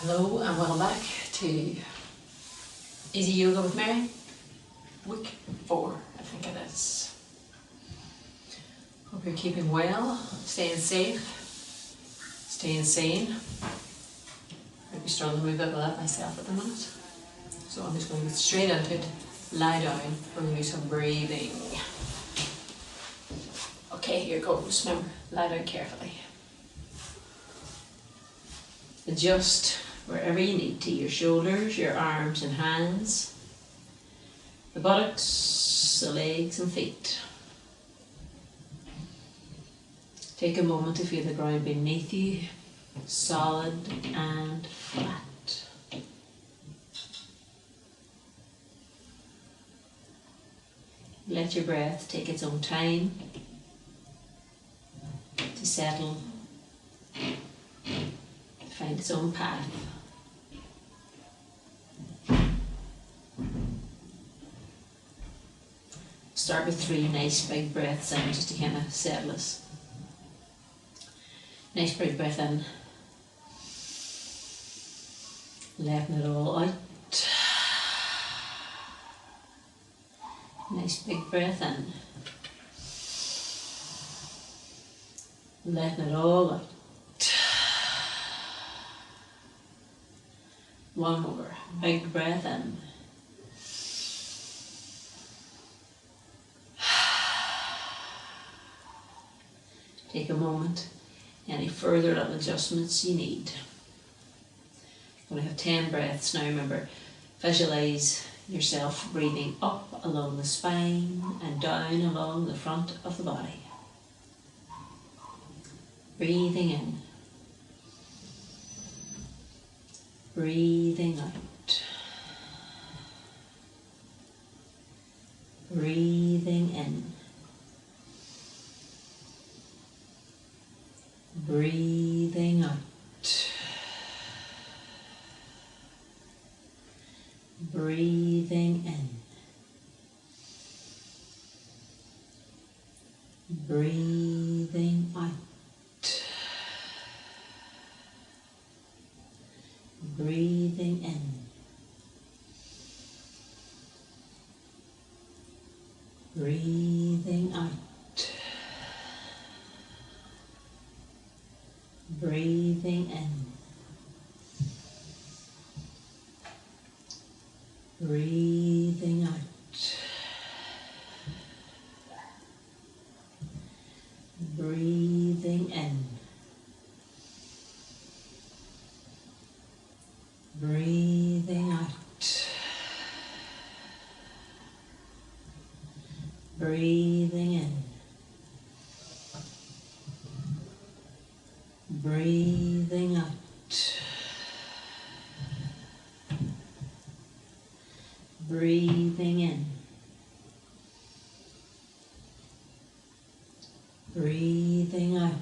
Hello and welcome back to Easy Yoga with Mary, week 4, I think it is. Hope you're keeping well, staying safe, staying sane. I'd be struggling with a bit of that myself at the minute. So I'm just going to get straight into it, lie down, we're going to do some breathing. Okay, here goes. Remember, lie down carefully. Adjust wherever you need to, your shoulders, your arms and hands, the buttocks, the legs and feet. Take a moment to feel the ground beneath you, solid and flat. Let your breath take its own time to settle, to find its own path. Start with 3 nice big breaths in just to kind of settle us. Nice big breath in. Letting it all out. Nice big breath in. Letting it all out. One more. Big breath in. Take a moment. Any further little adjustments you need. You're going to have 10 breaths now. Remember, visualize yourself breathing up along the spine and down along the front of the body. Breathing in. Breathing out. Breathing in. Breathing out. Breathing in. Breathing out. Breathing in. Breathing out. Breathing in. Breathing out. Breathing in. Breathing out. Breathing in. Breathing out. Breathing in. Breathing out.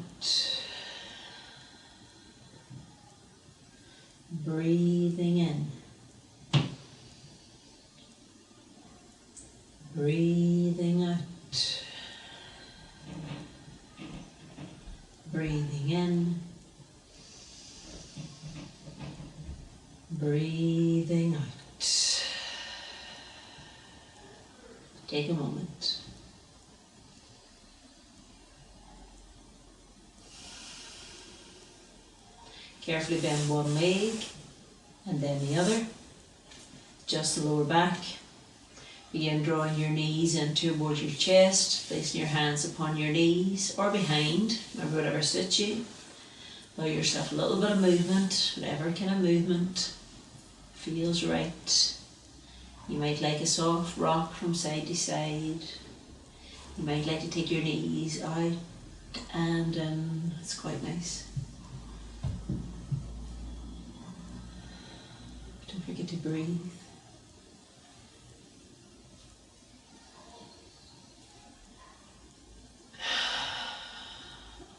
Breathing in. Breathing out. Breathing in. Breathing out. Take a moment. Carefully bend one leg and then the other. Just the lower back. Begin drawing your knees in towards your chest, placing your hands upon your knees or behind, remember whatever suits you. Allow yourself a little bit of movement, whatever kind of movement feels right. You might like a soft rock from side to side. You might like to take your knees out and in. It's quite nice. Don't forget to breathe.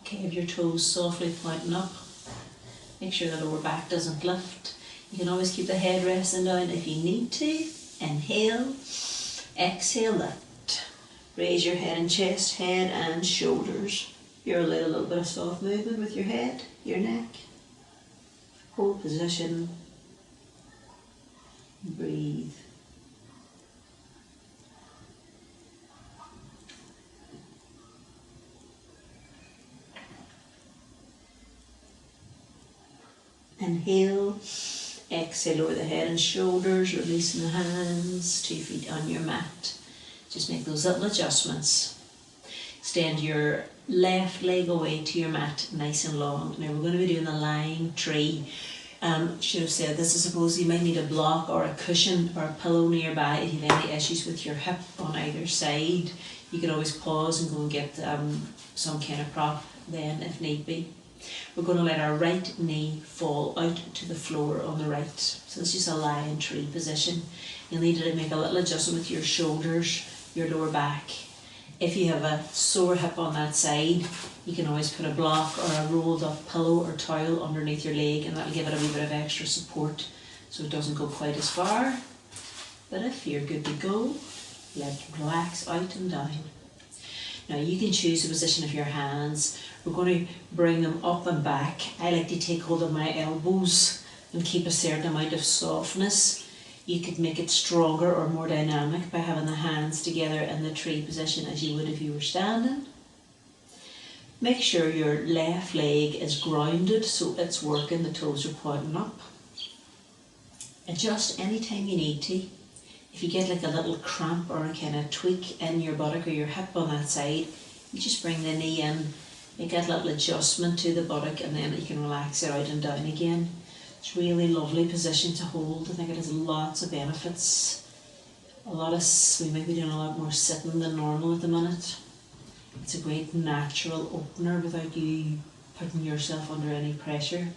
Okay, have your toes softly pointing up. Make sure the lower back doesn't lift. You can always keep the head resting down if you need to. Inhale, exhale, lift. Raise your head and chest, head and shoulders. You're allowed a little bit of soft movement with your head, your neck. Hold position, breathe. Inhale, exhale over the head and shoulders, releasing the hands, 2 feet on your mat. Just make those little adjustments. Extend your left leg away to your mat, nice and long. Now we're going to be doing a lying tree. Should have said this, I suppose you might need a block or a cushion or a pillow nearby if you have any issues with your hip on either side. You can always pause and go and get some kind of prop then if need be. We're going to let our right knee fall out to the floor on the right. So it's just a lying tree position. You'll need to make a little adjustment with your shoulders, your lower back. If you have a sore hip on that side, you can always put a block or a rolled up pillow or towel underneath your leg, and that'll give it a wee bit of extra support so it doesn't go quite as far. But if you're good to go, let it relax out and down. Now you can choose the position of your hands. We're going to bring them up and back. I like to take hold of my elbows and keep a certain amount of softness. You could make it stronger or more dynamic by having the hands together in the tree position as you would if you were standing. Make sure your left leg is grounded so it's working, the toes are pointing up. Adjust anytime you need to. If you get like a little cramp or a kind of tweak in your buttock or your hip on that side, you just bring the knee in, make that little adjustment to the buttock, and then you can relax it out and down again. It's a really lovely position to hold. I think it has lots of benefits. We might be doing a lot more sitting than normal at the minute. It's a great natural opener without you putting yourself under any pressure.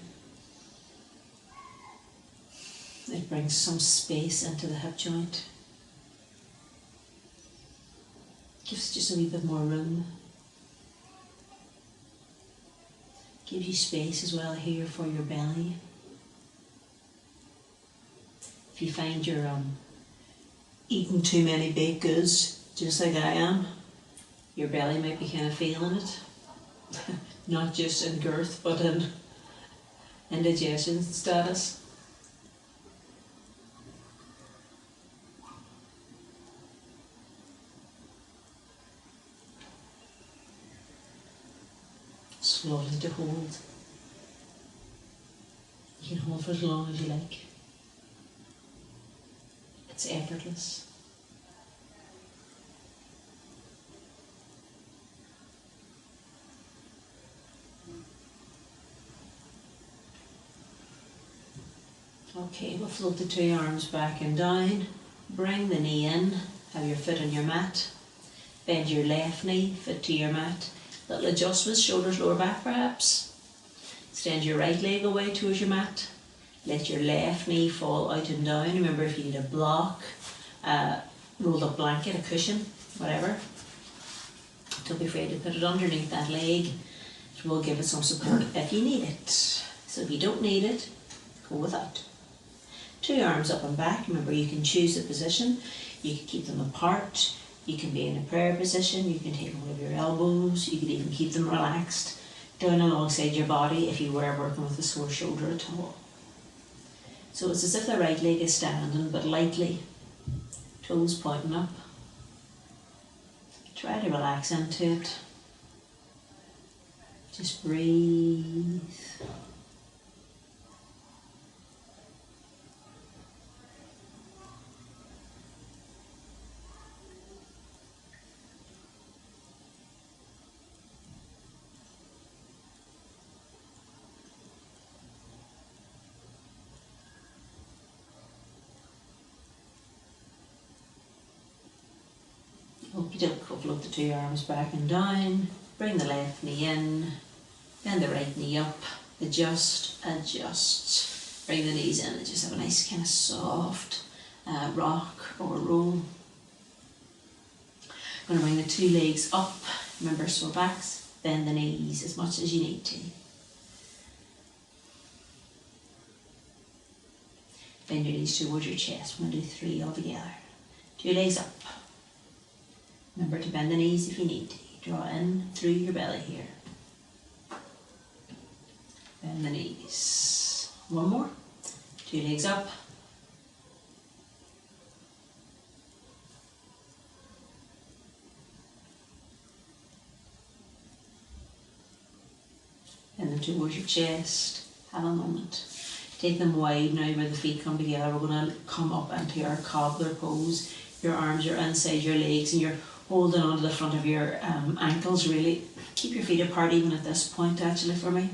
It brings some space into the hip joint. Gives just a wee bit more room. Gives you space as well here for your belly. If you find you're eating too many baked goods, just like I am, your belly might be kind of feeling it. Not just in girth, but in indigestion status. Slowly to hold. You can hold for as long as you like. It's effortless. Okay, we'll float the 2 arms back and down. Bring the knee in, have your foot on your mat. Bend your left knee, foot to your mat. Little adjustments, shoulders, lower back perhaps. Extend your right leg away towards your mat. Let your left knee fall out and down. Remember, if you need a block, rolled up blanket, a cushion, whatever, don't be afraid to put it underneath that leg. It will give it some support if you need it. So if you don't need it, go without. 2 arms up and back. Remember, you can choose the position. You can keep them apart. You can be in a prayer position. You can take hold of your elbows. You can even keep them relaxed down alongside your body if you were working with a sore shoulder at all. So it's as if the right leg is standing, but lightly, toes pointing up. Try to relax into it. Just breathe. Float the 2 arms back and down. Bring the left knee in, bend the right knee up. Adjust, adjust. Bring the knees in and just have a nice kind of soft rock or roll. I'm going to bring the 2 legs up. Remember, sore backs. Bend the knees as much as you need to. Bend your knees towards your chest. We're going to do 3 all together. 2 legs up. Remember to bend the knees if you need to. Draw in through your belly here. Bend the knees. One more. 2 legs up. And then towards your chest. Have a moment. Take them wide now where the feet come together. We're going to come up into our cobbler pose. Your arms are inside your legs and you're holding onto the front of your ankles really. Keep your feet apart even at this point actually for me.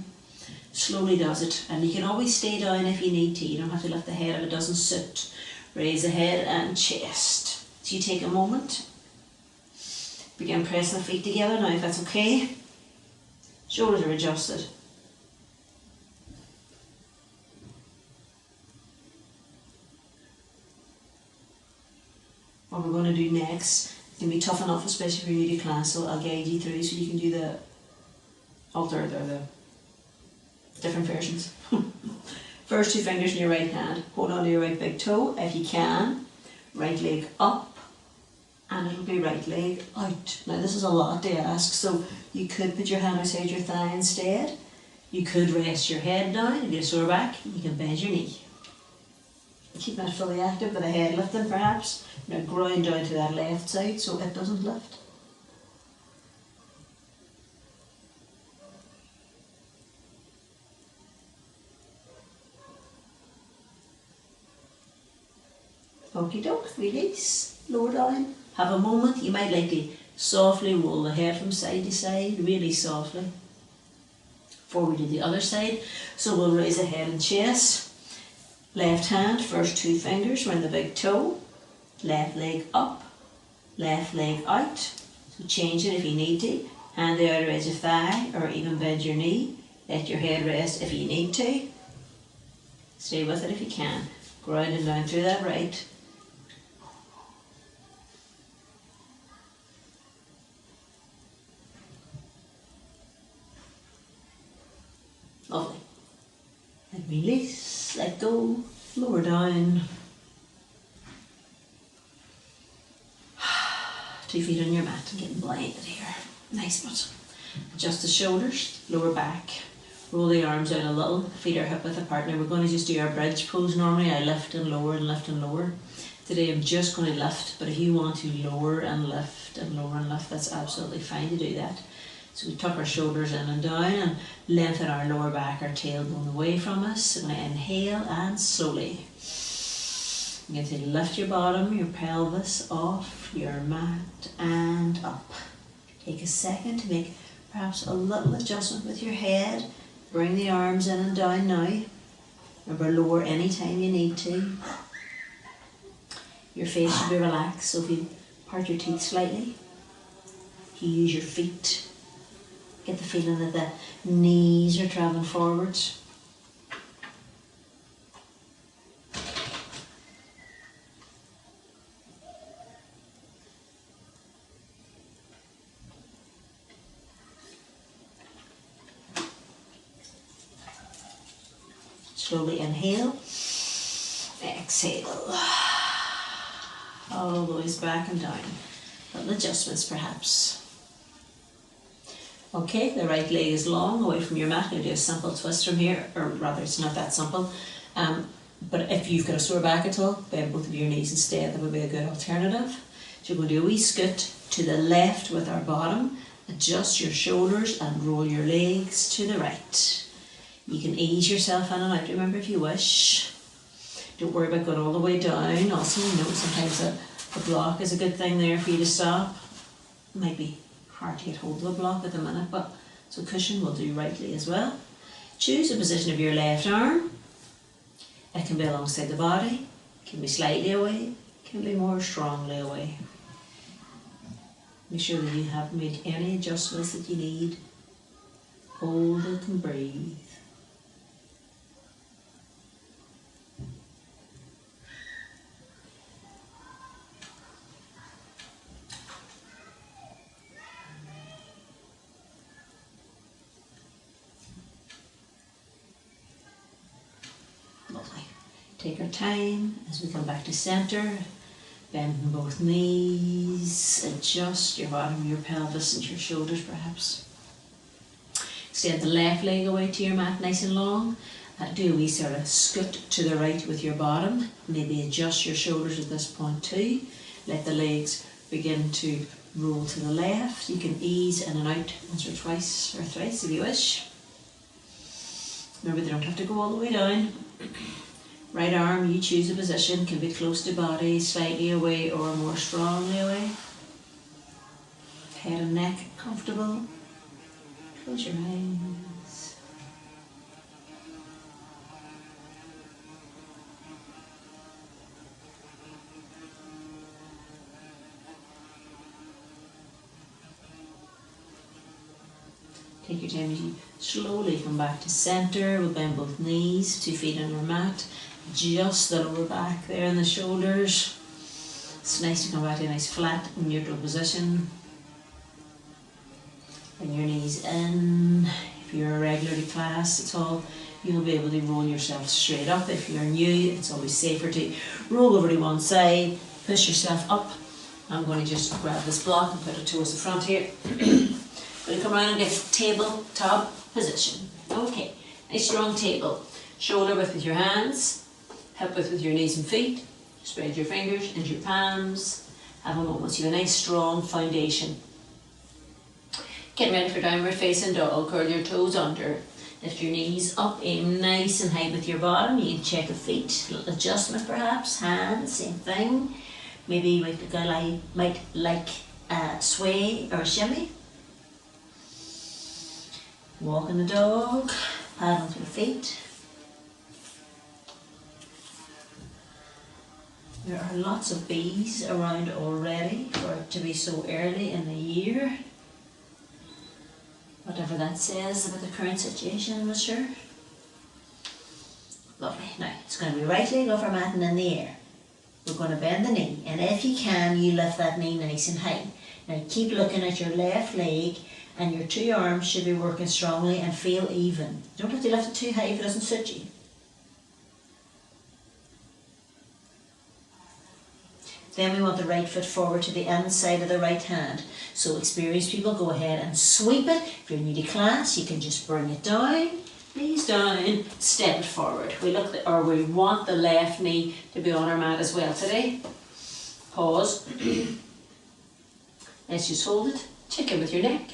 Slowly does it. And you can always stay down if you need to. You don't have to lift the head if it doesn't suit. Raise the head and chest. So you take a moment. Begin pressing the feet together now if that's okay. Shoulders are adjusted. What we're going to do next can be tough enough, especially if you're new to class, so I'll guide you through so you can do the alter, the different versions. First 2 fingers in your right hand, hold on to your right big toe if you can, right leg up, and it'll be right leg out. Now this is a lot to ask, so you could put your hand outside your thigh instead. You could rest your head down, if you're sore back, you can bend your knee. Keep that fully active with a head lifting perhaps. Now ground down to that left side so it doesn't lift. Okie doke, release, lower down. Have a moment, you might like to softly roll the head from side to side, really softly. Before we do the other side, so we'll raise the head and chest. Left hand, first 2 fingers around the big toe. Left leg up, left leg out. So change it if you need to. Hand the outer edge of thigh or even bend your knee. Let your head rest if you need to. Stay with it if you can. Grounding down through that right. Lovely. And release, let go, lower down. 2 feet on your mat, I'm getting blinded here. Nice but. Adjust the shoulders, lower back. Roll the arms out a little, feet are hip width apart. Now we're going to just do our bridge pose normally. I lift and lower and lift and lower. Today I'm just going to lift, but if you want to lower and lift and lower and lift, that's absolutely fine to do that. So we tuck our shoulders in and down and lengthen our lower back, our tailbone away from us. So we're going to inhale and slowly. You're going to lift your bottom, your pelvis off your mat and up. Take a second to make perhaps a little adjustment with your head. Bring the arms in and down now. Remember, lower anytime you need to. Your face should be relaxed, so if you part your teeth slightly, if you use your feet, get the feeling that the knees are travelling forwards. Slowly inhale, exhale, all the ways back and down. Little adjustments perhaps. Okay, the right leg is long away from your mat. Now do a simple twist from here, or rather it's not that simple. But if you've got a sore back at all, bend both of your knees instead, that would be a good alternative. So you're going to do a wee scoot to the left with our bottom, adjust your shoulders and roll your legs to the right. You can ease yourself in and out, remember, if you wish. Don't worry about going all the way down. Also, you know, sometimes a block is a good thing there for you to stop. It might be hard to get hold of a block at the minute, but so cushion will do rightly as well. Choose the position of your left arm. It can be alongside the body, it can be slightly away, it can be more strongly away. Make sure that you haven't made any adjustments that you need. Hold it and breathe. Lovely. Take our time as we come back to centre. Bend both knees. Adjust your bottom of your pelvis and your shoulders perhaps. Extend the left leg away to your mat nice and long. Do a wee sort of scoot to the right with your bottom. Maybe adjust your shoulders at this point too. Let the legs begin to roll to the left. You can ease in and out once or twice or thrice if you wish. Remember, they don't have to go all the way down. Right arm, you choose a position, can be close to body, slightly away or more strongly away. Head and neck comfortable. Close your eyes. Take your time as you slowly come back to centre. We'll bend both knees, 2 feet on your mat. Just the lower back there and the shoulders. It's nice to come back to a nice flat neutral position. Bring your knees in. If you're a regular to class at all, you'll be able to roll yourself straight up. If you're new, it's always safer to roll over to one side, push yourself up. I'm going to just grab this block and put it towards the front here. Going to come around and get tabletop position. Okay, nice strong table. Shoulder width with your hands, hip width with your knees and feet. Spread your fingers into your palms. Have a moment so you have a nice strong foundation. Get ready for downward facing dog. Curl your toes under. Lift your knees up, aim nice and high with your bottom. You can check the feet, a little adjustment perhaps. Hands, same thing. Maybe you might like a sway or a shimmy. Walk in the dog, paddle through the feet. There are lots of bees around already for it to be so early in the year. Whatever that says about the current situation, I'm not sure. Lovely. Now, it's going to be right leg over mat and in the air. We're going to bend the knee, and if you can, you lift that knee nice and high. Now, keep looking at your left leg, and your 2 arms should be working strongly and feel even. You don't have to lift it too high if it doesn't suit you. Then we want the right foot forward to the inside of the right hand. So experienced people, go ahead and sweep it. If you're new to class, you can just bring it down, knees down, step it forward. We want the left knee to be on our mat as well today. Pause. Let's just hold it. Check in with your neck.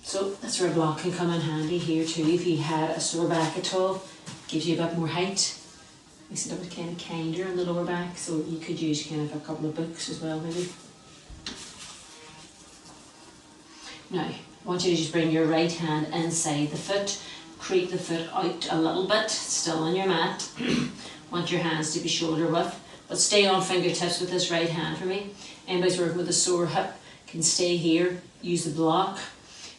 So that's where a block can come in handy here too. If you had a sore back at all, gives you a bit more height. Makes it a bit kind of kinder on the lower back, so you could use kind of a couple of books as well maybe. Now, I want you to just bring your right hand inside the foot, creep the foot out a little bit, still on your mat. Want your hands to be shoulder width, but stay on fingertips with this right hand for me. Anybody's working with a sore hip can stay here, use the block.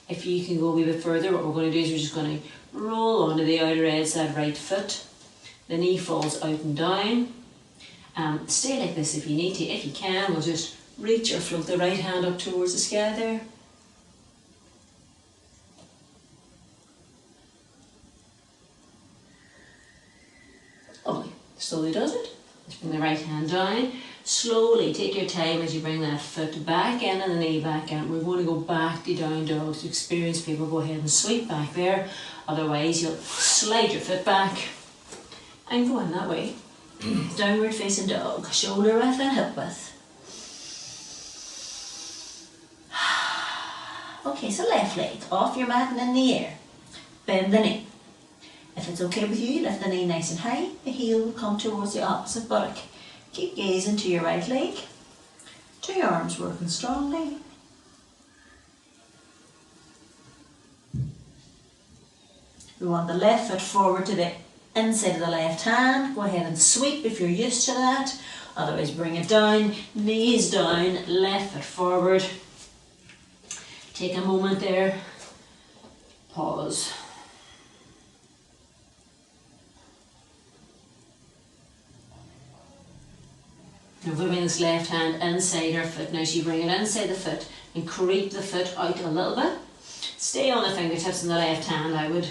If you can go a wee bit further, what we're going to do is we're just going to roll onto the outer edge of that right foot. The knee falls out and down. Stay like this if you need to. If you can, we'll just reach or float the right hand up towards the sky there. Lovely. Slowly does it. Let's bring the right hand down. Slowly take your time as you bring that foot back in and the knee back in. We're going to go back to down dog. So experienced people, go ahead and sweep back there. Otherwise, you'll slide your foot back and go in that way. Downward facing dog. Shoulder width and hip width. Okay, so left leg off your mat and in the air. Bend the knee. If it's okay with you, lift the knee nice and high. The heel will come towards the opposite buttock. Keep gazing to your right leg. 2 arms working strongly. We want the left foot forward to the inside of the left hand. Go ahead and sweep if you're used to that. Otherwise, bring it down, knees down, left foot forward. Take a moment there. Pause. Now we're bringing this left hand inside our foot. Now so you bring it inside the foot and creep the foot out a little bit. Stay on the fingertips in the left hand, I would.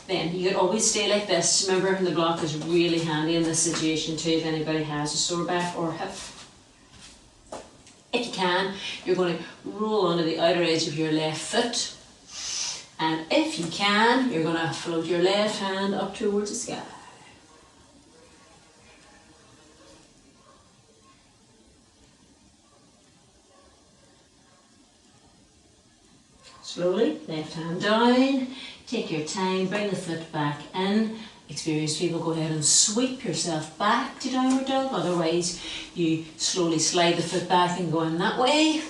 Then you could always stay like this. Remember, the block is really handy in this situation too if anybody has a sore back or hip. If you can, you're going to roll onto the outer edge of your left foot. And if you can, you're going to float your left hand up towards the sky. Slowly, left hand down, take your time, bring the foot back in. Experienced people, go ahead and sweep yourself back to downward dog, otherwise you slowly slide the foot back and go in that way.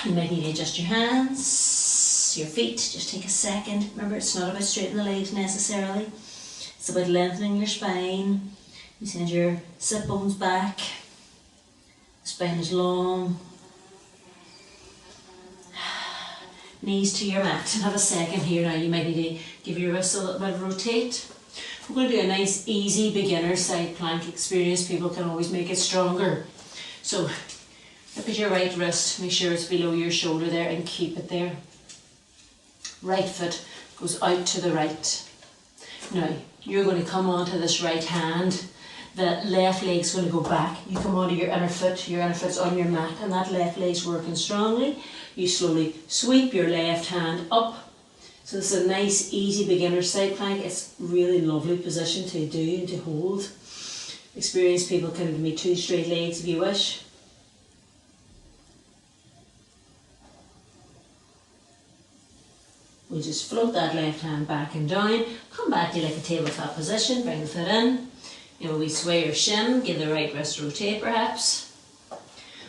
You might need to adjust your hands, your feet, just take a second. Remember, it's not about straightening the legs necessarily, it's about lengthening your spine. You send your sit bones back, the spine is long. Knees to your mat, and have a second here now. You might need to give your wrists a little bit of rotate. We're going to do a nice easy beginner side plank. Experienced people can always make it stronger. So look at your right wrist, make sure it's below your shoulder there and keep it there. Right foot goes out to the right. Now you're going to come onto this right hand. The left leg's going to go back. You come onto your inner foot's on your mat, and that left leg's working strongly. You slowly sweep your left hand up. So this is a nice, easy beginner side plank. It's a really lovely position to do and to hold. Experienced people can give me 2 straight legs if you wish. We'll just float that left hand back and down. Come back to like a tabletop position, bring the foot in. You know, we sway your shin, give the right wrist a rotate perhaps.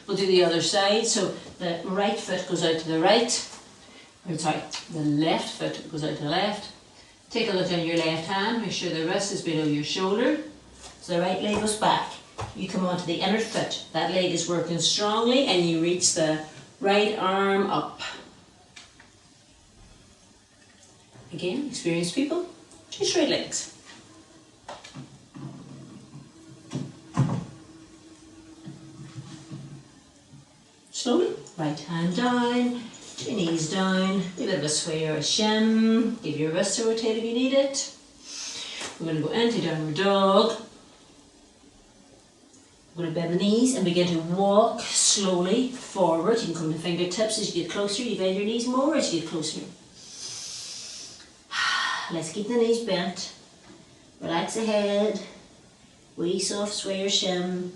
We'll do the other side, so the right foot goes out to the right, the left foot goes out to the left. Take a look at your left hand, make sure the wrist is below your shoulder. So the right leg goes back. You come onto the inner foot, that leg is working strongly, and you reach the right arm up. Again, experienced people, 2 straight legs. Slowly, right hand down, 2 knees down, a bit of a sway or a shim, give your wrist a rotate if you need it. We're going to go into downward dog. We're going to bend the knees and begin to walk slowly forward. You can come to fingertips as you get closer, you bend your knees more as you get closer. Let's keep the knees bent, relax the head, wee soft sway or shim.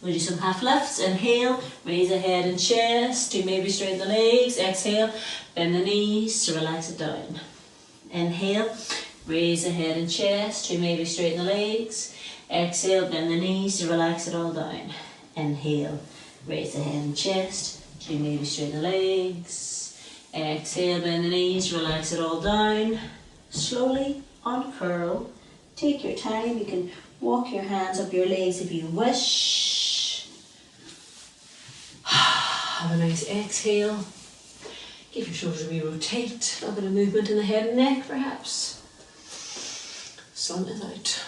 We'll do some half lifts. Inhale, raise the head and chest to maybe straighten the legs. Exhale, bend the knees to relax it down. Inhale, raise the head and chest to maybe straighten the legs. Exhale, bend the knees to relax it all down. Inhale, raise the head and chest to maybe straighten the legs. Exhale, bend the knees, relax it all down. Slowly uncurl. Take your time. You can walk your hands up your legs if you wish. Have a nice exhale. Give your shoulders a wee rotate. A bit of movement in the head and neck perhaps. Sun is out.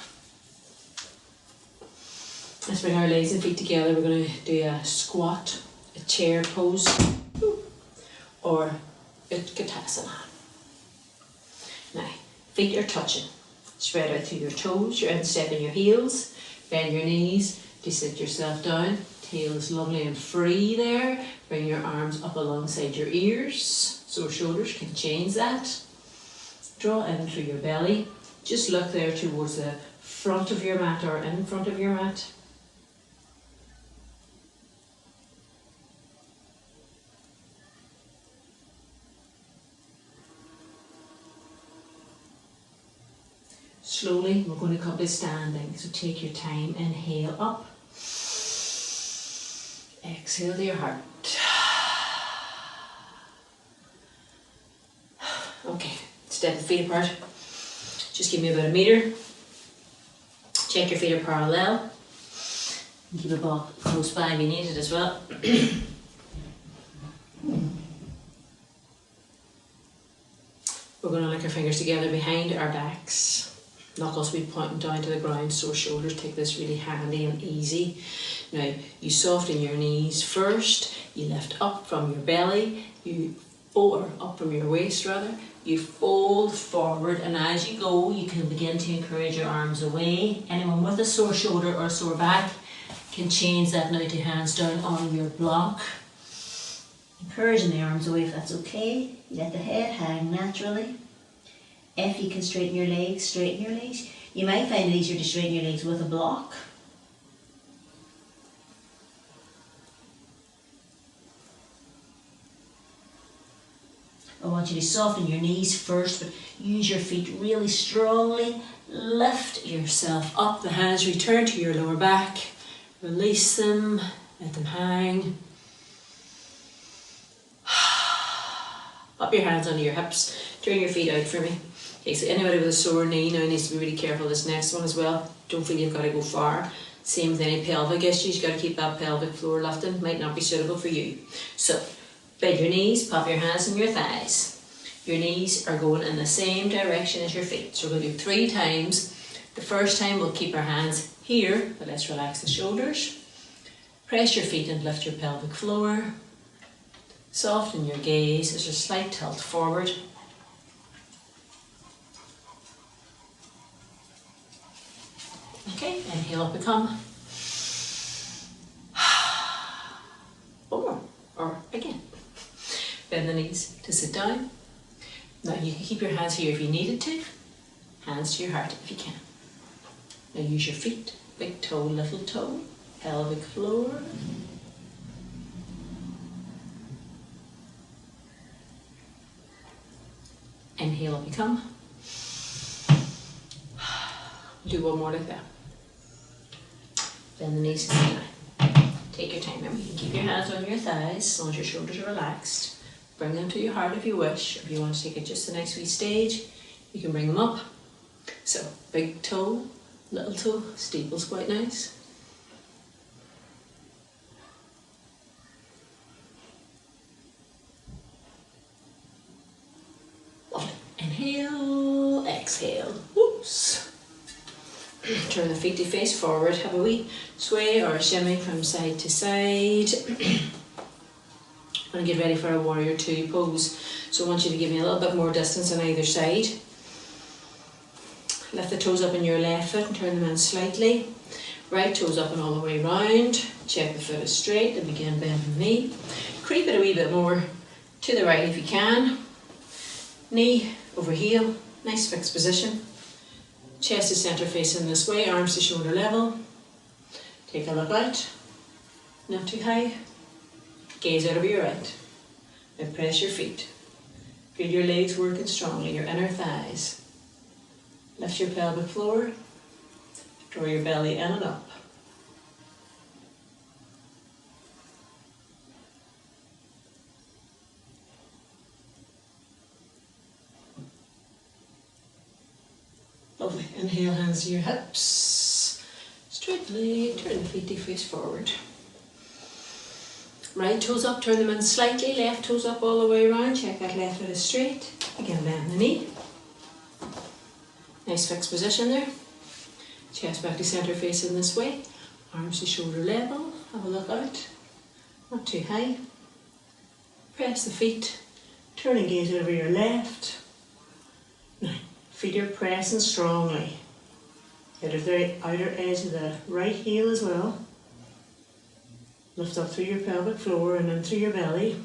Let's bring our legs and feet together. We're going to do a squat, a chair pose, or a Utkatasana. Now, feet are touching. Spread out through your toes. You're instepping your heels. Bend your knees to sit yourself down. Tail is lovely and free there. Bring your arms up alongside your ears. Sore shoulders can change that. Draw in through your belly. Just look there towards the front of your mat or in front of your mat. Slowly, we're going to come to standing. So take your time, inhale up. Exhale to your heart. Okay, step the feet apart. Just give me about a meter. Check your feet are parallel. Keep a ball close by if you need it as well. We're going to link our fingers together behind our backs. Knuckles will be pointing down to the ground, sore shoulders. Take this really handy and easy. Now, you soften your knees first. You lift up from your belly. Or up from your waist rather. You fold forward, and as you go, you can begin to encourage your arms away. Anyone with a sore shoulder or a sore back can change that now to hands down on your block. Encouraging the arms away if that's okay. You let the head hang naturally. If you can straighten your legs, straighten your legs. You might find it easier to straighten your legs with a block. I want you to soften your knees first, but use your feet really strongly. Lift yourself up. The hands return to your lower back. Release them. Let them hang. Up your hands under your hips. Turn your feet out for me. Okay, so anybody with a sore knee now needs to be really careful this next one as well. Don't feel you've got to go far. Same with any pelvic issues. You've got to keep that pelvic floor lifting. Might not be suitable for you. So, bend your knees, pop your hands on your thighs. Your knees are going in the same direction as your feet. So we're going to do 3 times. The first time we'll keep our hands here, but let's relax the shoulders. Press your feet and lift your pelvic floor. Soften your gaze. There's a slight tilt forward. Okay, inhale up and come. One more, or again. Bend the knees to sit down. Now you can keep your hands here if you needed to. Hands to your heart if you can. Now use your feet. Big toe, little toe. Pelvic floor. Inhale up you come. Do one more like that. Bend the knees to sit down. Take your time. Remember, you can keep your hands on your thighs as long as your shoulders are relaxed. Bring them to your heart if you wish. If you want to take it just the next wee stage, you can bring them up. So, big toe, little toe, steeple's quite nice. Lovely. Inhale, exhale. Whoops. Turn the feet to face forward. Have a wee sway or a shimmy from side to side. And get ready for a warrior 2 pose. So I want you to give me a little bit more distance on either side. Lift the toes up in your left foot and turn them in slightly. Right toes up and all the way round. Check the foot is straight and begin bending the knee. Creep it a wee bit more to the right if you can. Knee over heel, nice fixed position. Chest to centre facing this way, arms to shoulder level. Take a look out. Not too high. Gaze out over your right. Now press your feet. Feel your legs working strongly, your inner thighs. Lift your pelvic floor. Draw your belly in and up. Lovely. Inhale, hands to your hips. Straight leg, turn the feet to face forward. Right toes up, turn them in slightly. Left toes up all the way around. Check that left foot is straight. Again, bend the knee. Nice fixed position there. Chest back to centre facing this way. Arms to shoulder level. Have a look out. Not too high. Press the feet. Turn and gaze over your left. Now, feet are pressing strongly. Out of the outer edge of the right heel as well. Lift up through your pelvic floor and then through your belly.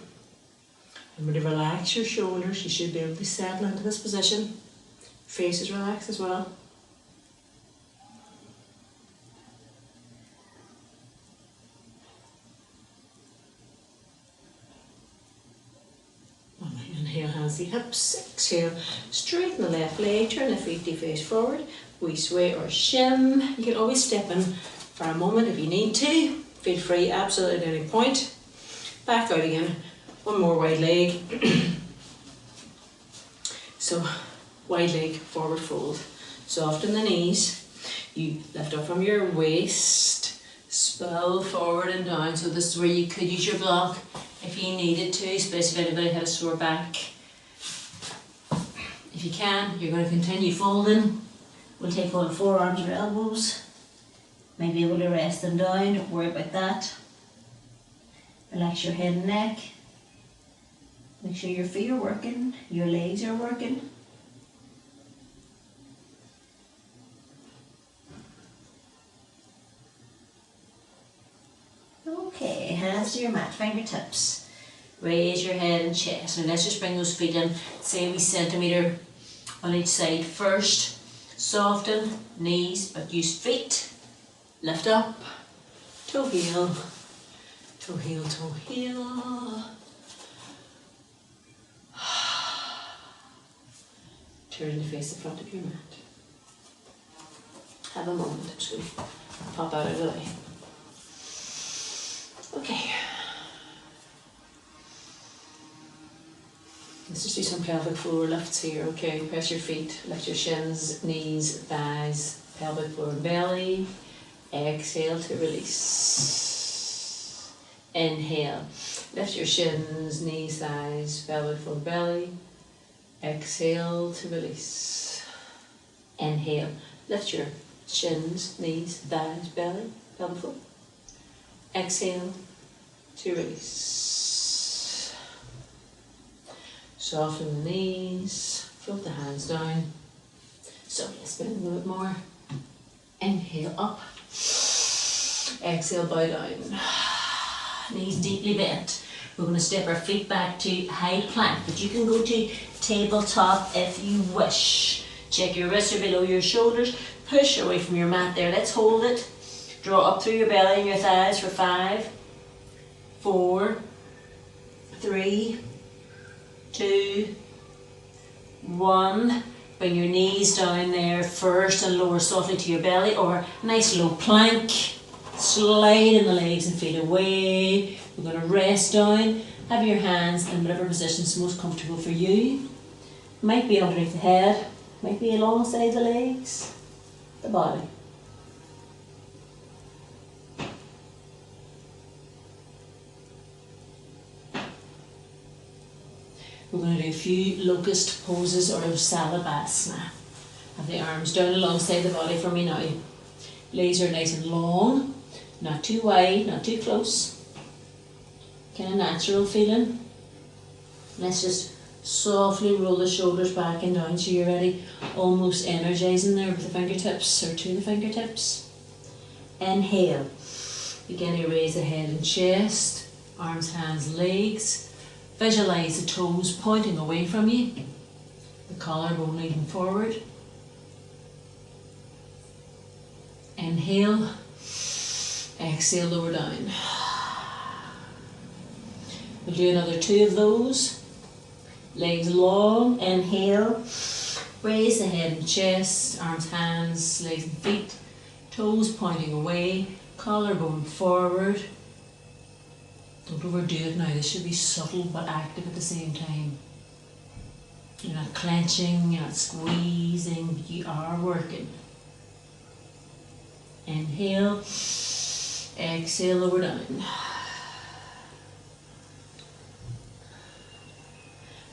Remember to relax your shoulders. You should be able to settle into this position. Face is relaxed as well. Inhale, hands to hips. Exhale, straighten the left leg. Turn the feet to face forward. We sway or shim. You can always step in for a moment if you need to. Feel free, absolutely at any point. Back out again. One more wide leg. So, wide leg, forward fold. Soften the knees. You lift up from your waist. Spill forward and down. So this is where you could use your block if you needed to, especially if anybody had a sore back. If you can, you're going to continue folding. We'll take on forearms or elbows. Might be able to rest them down, don't worry about that. Relax your head and neck. Make sure your feet are working, your legs are working. Okay, hands to your mat, fingertips. Raise your head and chest. Now let's just bring those feet in, say a wee centimetre on each side first. Soften knees, but use feet. Lift up, toe heel, toe heel, toe heel. Turn to face the front of your mat. Have a moment, I'm just going to pop out of the way. Okay. Let's just do some pelvic floor lifts here, okay? Press your feet, lift your shins, knees, thighs, pelvic floor and belly. Exhale to release. Inhale. Lift your shins, knees, thighs, pelvic floor, belly. Exhale to release. Inhale. Lift your shins, knees, thighs, belly, pelvic floor. Exhale to release. Soften the knees, float the hands down. So let's bend a little bit more. Inhale up. Exhale, bow down. Knees deeply bent. We're going to step our feet back to high plank, but you can go to tabletop if you wish. Check your wrists are below your shoulders. Push away from your mat there. Let's hold it. Draw up through your belly and your thighs for 5, 4, 3, 2, 1. Bring your knees down there first and lower softly to your belly, or nice low plank. Slide in the legs and feet away. We're going to rest down. Have your hands in whatever position is most comfortable for you. Might be underneath the head, might be alongside the legs, the body. We're going to do a few locust poses or salabhasana. Have the arms down alongside the body for me now. Legs are nice and long, not too wide, not too close. Kind of natural feeling. Let's just softly roll the shoulders back and down so you're ready, almost energizing there with the fingertips or to the fingertips. Inhale. Begin to raise the head and chest, arms, hands, legs. Visualize the toes pointing away from you, the collarbone leaning forward. Inhale, exhale, lower down. We'll do another 2 of those. Legs long, inhale, raise the head and chest, arms, hands, legs and feet, toes pointing away, collarbone forward. Don't overdo it now, this should be subtle but active at the same time. You're not clenching, you're not squeezing, but you are working. Inhale, exhale, lower down.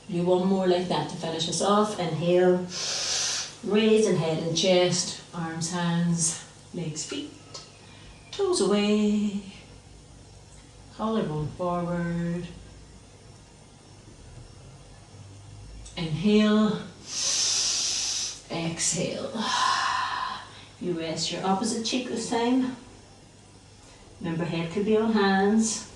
Do one more like that to finish us off. Inhale, raise the head and chest, arms, hands, legs, feet, toes away. Collarbone forward. Inhale. Exhale. You rest your opposite cheek this time. Remember, head could be on hands.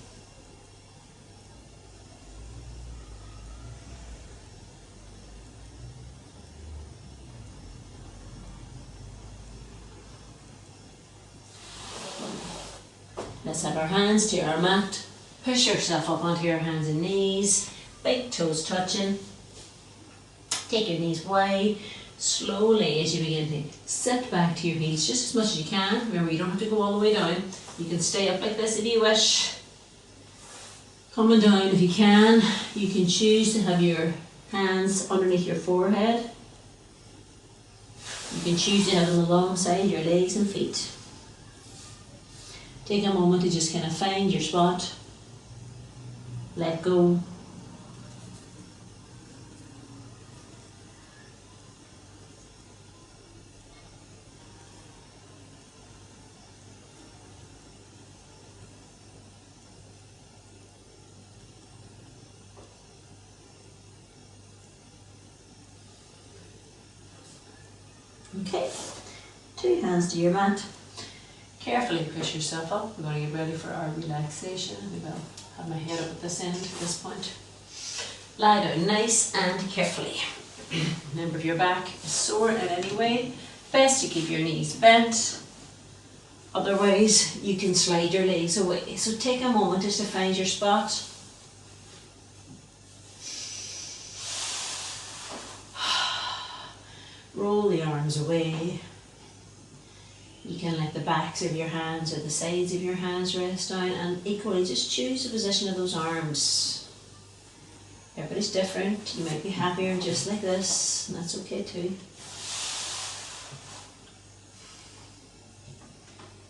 Let's have our hands to our mat. Push yourself up onto your hands and knees. Big toes touching. Take your knees wide. Slowly as you begin to sit back to your heels just as much as you can. Remember, you don't have to go all the way down. You can stay up like this if you wish. Coming down if you can. You can choose to have your hands underneath your forehead. You can choose to have them alongside your legs and feet. Take a moment to just kind of find your spot. Let go. Okay, 2 hands to your mat. Carefully push yourself up. We're going to get ready for our relaxation. We will Have my head up at this end at this point. Lie down nice and carefully. Remember, if your back is sore in any way, best to keep your knees bent. Otherwise, you can slide your legs away. So take a moment just to find your spot. Roll the arms away. You can let the backs of your hands or the sides of your hands rest down, and equally just choose the position of those arms. Everybody's different. You might be happier just like this, and that's okay too.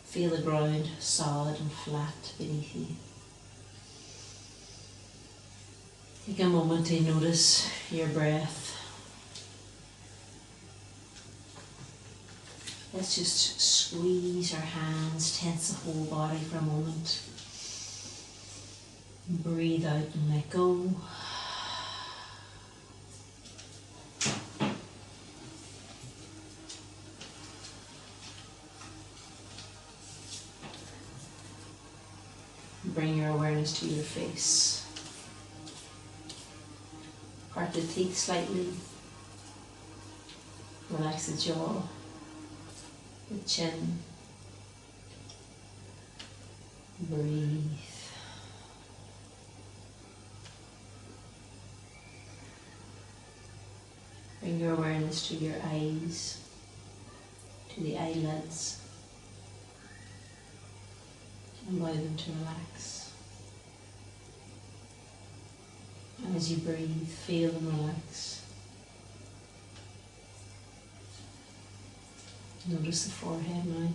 Feel the ground solid and flat beneath you. Take a moment to notice your breath. Let's just squeeze our hands, tense the whole body for a moment. Breathe out and let go. Bring your awareness to your face. Part the teeth slightly. Relax the jaw, the chin. Breathe. Bring your awareness to your eyes, to the eyelids. Allow them to relax. And as you breathe, feel them relax. Notice the forehead now,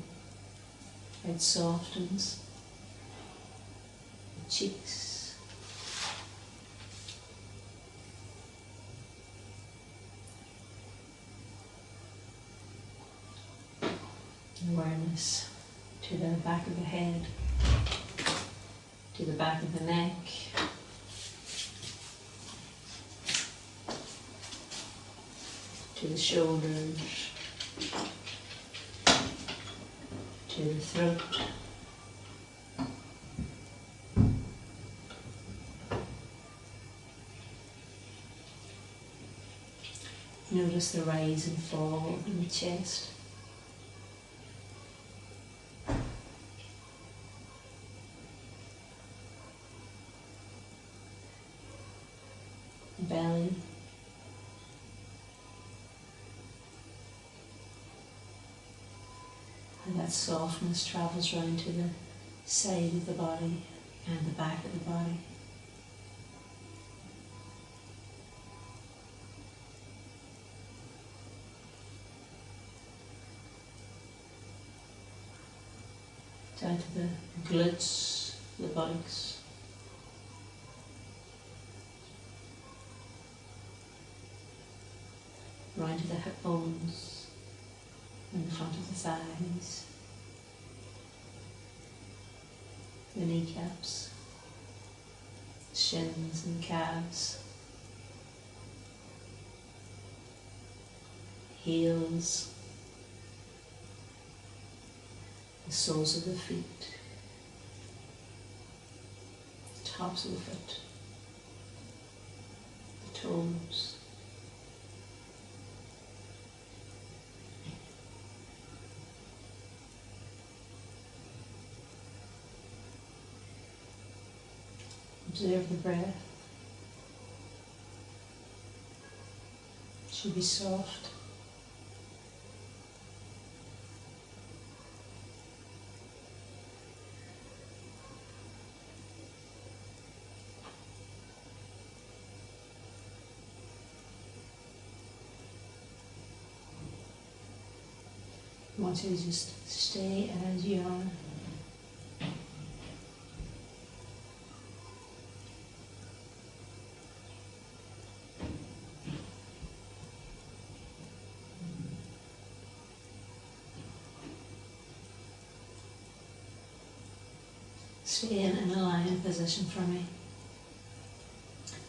how it softens. The cheeks. Awareness to the back of the head, to the back of the neck, to the shoulders, to the throat, notice the rise and fall in the chest. Belly, and that softness travels round to the side of the body and the back of the body. Down to the glutes, the buttocks. Round to the hip bones and the front of the thighs, the kneecaps, shins and calves, heels, the soles of the feet, the tops of the foot, the toes. Observe the breath. It should be soft. I want you to just stay as you are. Stay in an aligned position for me.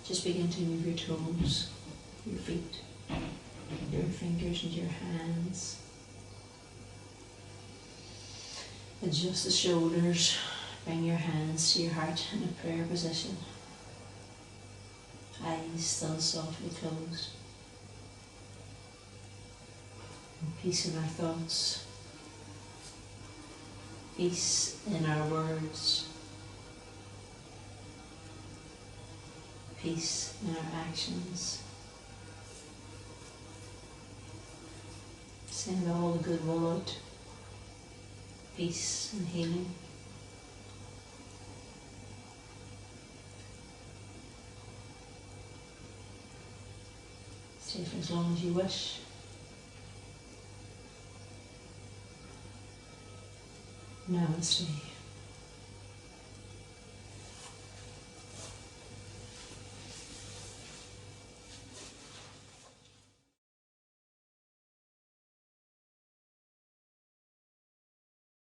Just begin to move your toes, your feet, your fingers and your hands. Adjust the shoulders, Bring your hands to your heart in a prayer position. Eyes still softly closed. And peace in our thoughts. Peace in our words. Peace in our actions. Send all the good will out. Peace and healing. Stay for as long as you wish. Namaste.